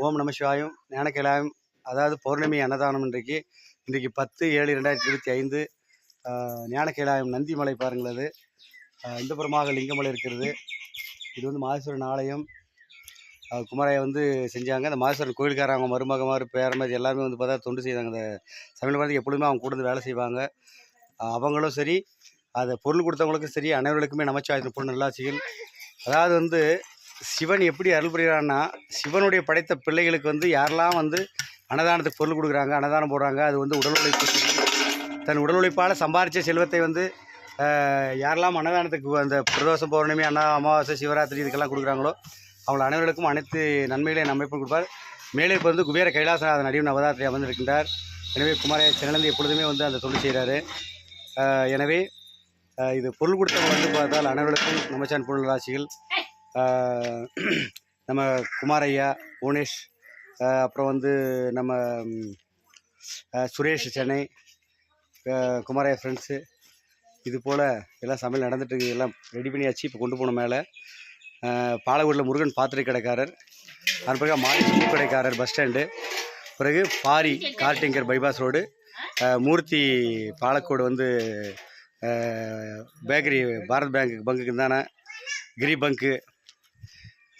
ஓம் நம சிவாயம் ஞானக்கேலாயம். அதாவது பௌர்ணமி அன்னதானம் இன்றைக்கு 10/7/2025 ஞானக்கேலாயம் நந்திமலை பாருங்கள். அது இந்த புறமாக லிங்கமலை இருக்கிறது. இது வந்து மாதேஸ்வரன் ஆலயம். குமரையை வந்து செஞ்சாங்க. அந்த மாதேஸ்வரன் கோயிலுக்காரங்க மருமகமார் பேரமதி எல்லாருமே வந்து பார்த்தா தொண்டு செய்தாங்க. அந்த சமையல் பார்த்து எப்பொழுதுமே அவங்க கூட வந்து வேலை செய்வாங்க. அவங்களும் சரி, அதை பொருள் கொடுத்தவங்களுக்கும் சரி, அனைவர்களுக்குமே நமச்சிவாயத்தின் பொருள் நல்லாட்சிகள். அதாவது வந்து சிவன் எப்படி அருள் புரிகிறான்னா, சிவனுடைய படைத்த பிள்ளைகளுக்கு வந்து யாரெல்லாம் வந்து அன்னதானத்துக்கு பொருள் கொடுக்குறாங்க, அன்னதானம் போடுறாங்க, அது வந்து உடல் உழைப்பு, தன் உடல் உழைப்பால் சம்பாரித்த செல்வத்தை வந்து யாரெல்லாம் அன்னதானத்துக்கு அந்த பிரதோஷம், பௌர்ணமி, அமாவாசை, சிவராத்திரி இதுக்கெல்லாம் கொடுக்குறாங்களோ அவங்கள அனைவர்களுக்கும் அனைத்து நன்மைகளையும் நம்மைப்பு கொடுப்பார். மேலே இப்போ வந்து குபேர கைலாசநாதன் அடியும் நவதாத்திரி அமர்ந்திருக்கின்றார். எனவே குமார சிறந்து எப்பொழுதுமே வந்து அந்த தொழில் செய்கிறாரு. எனவே இது பொருள் கொடுத்தவங்க வந்து பார்த்தால் அனைவருக்கும் நமச்சான் பொருள் ராசிகள். நம்ம குமாரையா, புவனேஷ், அப்புறம் வந்து நம்ம சுரேஷ் சென்னை, குமாரையா ஃப்ரெண்ட்ஸு, இது போல் எல்லாம் சமையல் நடந்துட்டு எல்லாம் ரெடி பண்ணியாச்சு. இப்போ கொண்டு போன மேலே பாலக்கோட்டில் முருகன் பாத்திரை கடைக்காரர், அதன் பிறகு மாடி பூ கடைக்காரர் பஸ் ஸ்டாண்டு, பிறகு பாரி கார்டிங்கர் பைபாஸ் ரோடு, மூர்த்தி பாலக்கோடு வந்து பேக்கரி பாரத் பங்குக்கு தானே கிரி பங்கு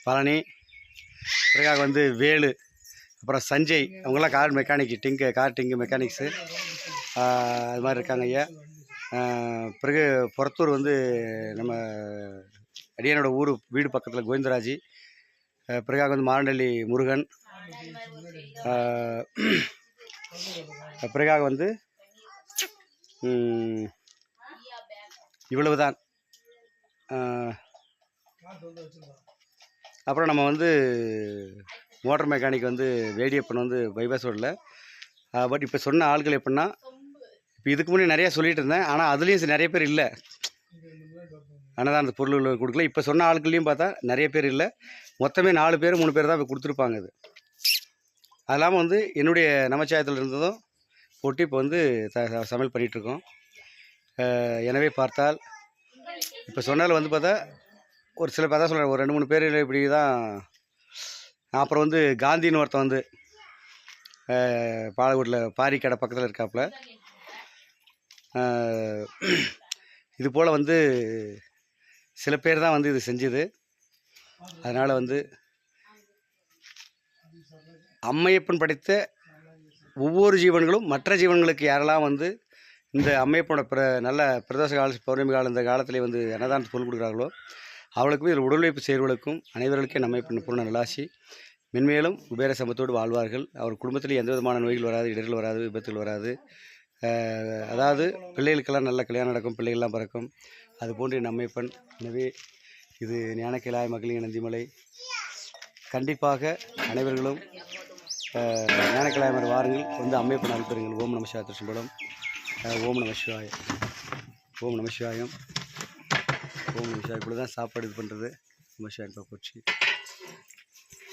பழனி, பிறகாக வந்து வேலு, அப்புறம் சஞ்சய், அவங்களாம் கார் மெக்கானிக் கார் டிங்கு மெக்கானிக்ஸு அது மாதிரி இருக்காங்க ஐயா. பிறகு புறத்தூர் வந்து நம்ம அடியனோட ஊர் வீடு பக்கத்தில் கோவிந்தராஜி, பிறகாக வந்து மாரண்டள்ளி முருகன், பிறகாக வந்து இவ்வளவுதான். அப்புறம் நம்ம வந்து மோட்டர் மெக்கானிக் வந்து வேடியப்பன் வந்து பைபாஸ் ரோடில். பட் இப்போ சொன்ன ஆட்கள் எப்படின்னா, இப்போ இதுக்கு முன்னாடி நிறையா சொல்லிகிட்டு இருந்தேன், ஆனால் அதுலேயும் நிறைய பேர் இல்லை, ஆனால் அந்த பொருள் கொடுக்கல. இப்போ சொன்ன ஆட்கள்லையும் பார்த்தா நிறைய பேர் இல்லை, மொத்தமே 4 பேர் 3 பேர் தான் இப்போ கொடுத்துருப்பாங்க. அது இல்லாமல் வந்து என்னுடைய நமச்சிவாயத்தில் இருந்ததும் போட்டு இப்போ வந்து சமையல் பண்ணிகிட்ருக்கோம். எனவே பார்த்தால் இப்போ சொன்னதில் வந்து பார்த்தா ஒரு சில பேர் தான் சொல்கிறேன், ஒரு 2-3 பேர் இப்படி தான். அப்புறம் வந்து காந்தின்னு ஒருத்தன் வந்து பாலக்கோட்டில் பாரி கடை பக்கத்தில் இருக்காப்புல. இது போல் வந்து சில பேர் தான் வந்து இது செஞ்சுது. அதனால் வந்து அம்மையப்பன் படைத்த ஒவ்வொரு ஜீவன்களும் மற்ற ஜீவன்களுக்கு யாரெல்லாம் வந்து இந்த அம்மையப்பனோட நல்ல பிரதோஷ கால பௌர்ணமி காலம் இந்த காலத்திலே வந்து அன்னதானத்துக்கு பொருள் கொடுக்குறாங்களோ அவளுக்கும் இதில் உடல் உழைப்பு செய்வர்களுக்கும் அனைவர்களுக்கே நம்மைப்பன் பூர்ண நல்லாசி மென்மேலும் குபேர சம்பத்தோடு வாழ்வார்கள். அவர் குடும்பத்தில் எந்த விதமான நோய்கள் வராது, இடர்கள் வராது, விபத்துகள் வராது. அதாவது பிள்ளைகளுக்கெல்லாம் நல்ல கல்யாணம் நடக்கும், பிள்ளைகள்லாம் பிறக்கும். அது போன்று நம்மைப்பன். எனவே இது ஞானக்கேலாய மகளிர் நந்திமலை. கண்டிப்பாக அனைவர்களும் ஞானக்கேலாயமர் வாருங்கள், வந்து அம்மையப்பன் அனுப்புங்கள். ஓம் நம சிவாய திருச்சம்பலம். ஓம் நம சிவாய, ஓம் நம சிவாயம், ஓம் நம சிவாய. இப்படி தான் சாப்பாடு இது பண்ணுறது. நம சிவாயம் போச்சு.